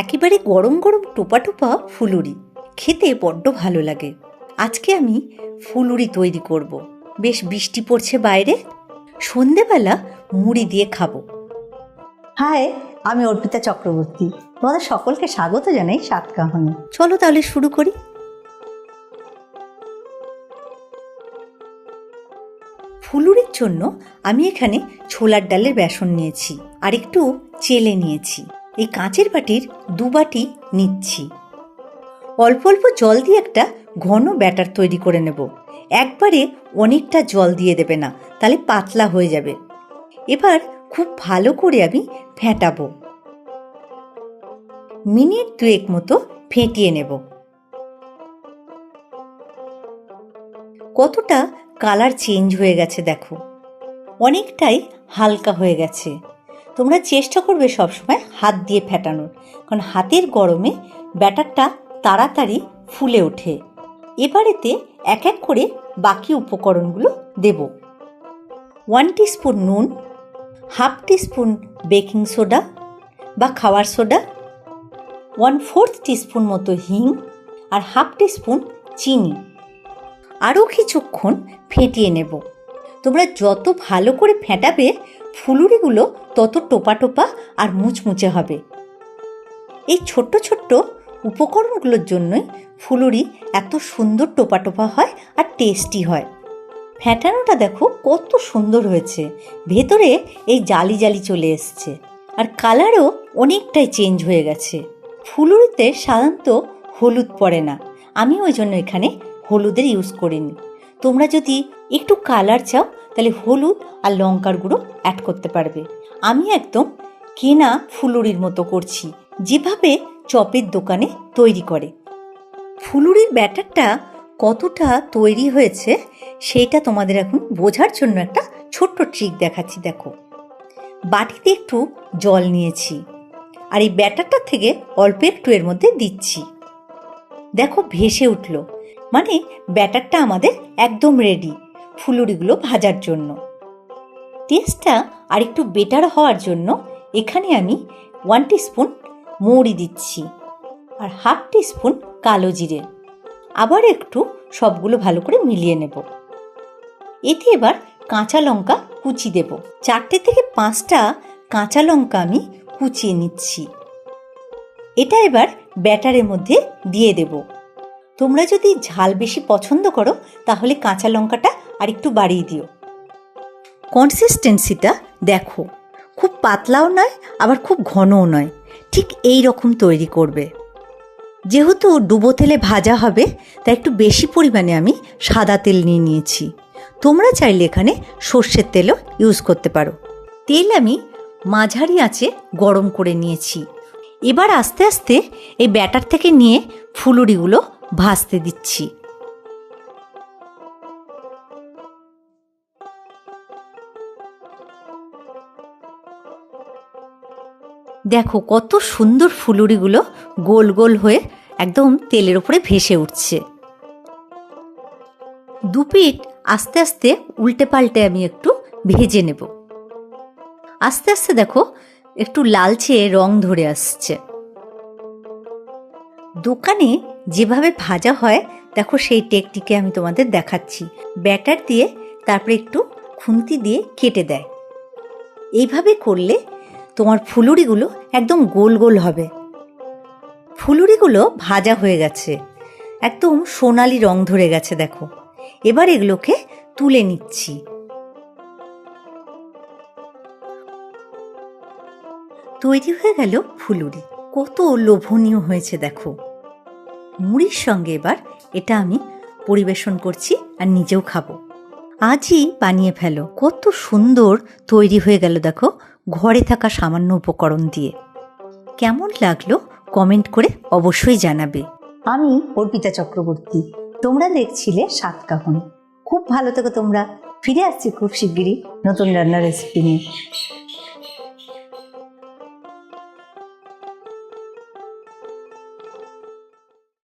একেবারে গরম গরম টোপা টোপা ফুলুরি খেতে বড্ড ভালো লাগে। আজকে আমি ফুলুরি তৈরি করব। বেশ বৃষ্টি পড়ছে বাইরে, সন্ধেবেলা মুড়ি দিয়ে খাবো। হাই, আমি অর্পিতা চক্রবর্তী। তোমাদের সকলকে স্বাগত জানাই সাতকাহনে। চলো তাহলে শুরু করি। ফুলুরির জন্য আমি এখানে ছোলার ডালের বেসন নিয়েছি আর একটু চেলে নিয়েছি। এই কাঁচের বাটির 2 বাটি নিচ্ছি। অল্প অল্প জল দিয়ে একটা ঘন ব্যাটার তৈরি করে নেব। একবারে অনেকটা জল দিয়ে দেবে না, তাহলে পাতলা হয়ে যাবে। এবার খুব ভালো করে আমি ফেটাবো। মিনিট 2 মতো ফেটিয়ে নেব। কতটা কালার চেঞ্জ হয়ে গেছে দেখো, অনেকটাই হালকা হয়ে গেছে। তোমরা চেষ্টা করবে সবসময় হাত দিয়ে ফেটানোর, কারণ হাতের গরমে ব্যাটারটা তাড়াতাড়ি ফুলে ওঠে। এবারেতে এক এক করে বাকি উপকরণগুলো দেব। 1 টিস্পুন নুন, 1/2 টিস্পুন বেকিং সোডা বা খাওয়ার সোডা, 1/4 টিস্পুন মতো হিং আর 1/2 টিস্পুন চিনি। আরও কিছুক্ষণ ফেটিয়ে নেব। তোমরা যত ভালো করে ফেটাবে ফুলুরিগুলো তত টোপা টোপা আর মুচমুচে হবে। এই ছোট্ট ছোট্ট উপকরণগুলোর জন্যই ফুলুরি এত সুন্দর টোপা টোপা হয় আর টেস্টি হয়। ফেটানোটা দেখো কত সুন্দর হয়েছে, ভেতরে এই জালি জালি চলে এসছে আর কালারও অনেকটাই চেঞ্জ হয়ে গেছে। ফুলুরিতে সাধারণত হলুদ পড়ে না, আমি ওই জন্য এখানে হলুদের ইউজ করিনি। তোমরা যদি একটু কালার চাও তাহলে হলুদ আর লঙ্কার গুঁড়ো অ্যাড করতে পারবে। আমি একদম কেনা ফুলুরির মতো করছি, যেভাবে চপের দোকানে তৈরি করে। ফুলুরির ব্যাটারটা কতটা তৈরি হয়েছে সেইটা তোমাদের এখন বোঝার জন্য একটা ছোট্ট ট্রিক দেখাচ্ছি। দেখো, বাটিতে একটু জল নিয়েছি আর এই ব্যাটারটা থেকে অল্প একটু এর মধ্যে দিচ্ছি। দেখো ভেসে উঠলো, মানে ব্যাটারটা আমাদের একদম রেডি ফুলুরিগুলো ভাজার জন্য। টেস্টটা আর একটু বেটার হওয়ার জন্য এখানে আমি 1 টিস্পুন মৌরি দিচ্ছি আর 1/2 টিস্পুন কালো জিরে। আবার একটু সবগুলো ভালো করে মিলিয়ে নেব। এতে এবার কাঁচা লঙ্কা কুচি দেব। 4 থেকে 5টা কাঁচা লঙ্কা আমি কুচিয়ে নিচ্ছি। এটা এবার ব্যাটারের মধ্যে দিয়ে দেব। তোমরা যদি ঝাল বেশি পছন্দ করো তাহলে কাঁচা লঙ্কাটা আর একটু বাড়িয়ে দিও। কনসিস্টেন্সিটা দেখো, খুব পাতলাও নয় আবার খুব ঘনও নয়, ঠিক এই রকম তৈরি করবে। যেহেতু ডুবো তেলে ভাজা হবে তাই একটু বেশি পরিমাণে আমি সাদা তেল নিয়ে নিয়েছি। তোমরা চাইলে এখানে সর্ষের তেলও ইউজ করতে পারো। তেল আমি মাঝারি আঁচে গরম করে নিয়েছি। এবার আস্তে আস্তে এই ব্যাটার থেকে নিয়ে ফুলুরিগুলো ভাজতে দিচ্ছি। দেখো কত সুন্দর ফুলুরিগুলো গোল গোল হয়ে একদম তেলের উপরে ভেসে উঠছে। 2 পিঠ আস্তে আস্তে উল্টে পাল্টে আমি একটু ভেজে নেব। আস্তে আস্তে দেখো একটু লালচে রং ধরে আসছে। দোকানে যেভাবে ভাজা হয় দেখো সেই টেকনিকে আমি তোমাদের দেখাচ্ছি। ব্যাটার দিয়ে তারপরে একটু খুন্তি দিয়ে কেটে দেয়। এইভাবে করলে তোমার ফুলুরিগুলো একদম গোল গোল হবে। ফুলুরিগুলো ভাজা হয়ে গেছে, একদম সোনালি রং ধরে গেছে দেখো। এবার এগুলোকে তুলে নিচ্ছি। তৈরি হয়ে গেল ফুলুরি। কত লোভনীয় হয়েছে দেখো। মুড়ির সঙ্গে এবার এটা আমি পরিবেশন করছি আর নিজেও খাবো। আজই বানিয়ে ফেলো। কত সুন্দর তৈরি হয়ে গেল দেখো, ঘরে থাকা সামান্য উপকরণ দিয়ে। কেমন লাগলো কমেন্ট করে অবশ্যই জানাবে। আমি অর্পিতা চক্রবর্তী, তোমরা দেখছিলে সাতকাহন। খুব ভালো থেকো তোমরা। ফিরে আসছি খুব শিগগিরই নতুন রান্নার রেসিপি নিয়ে।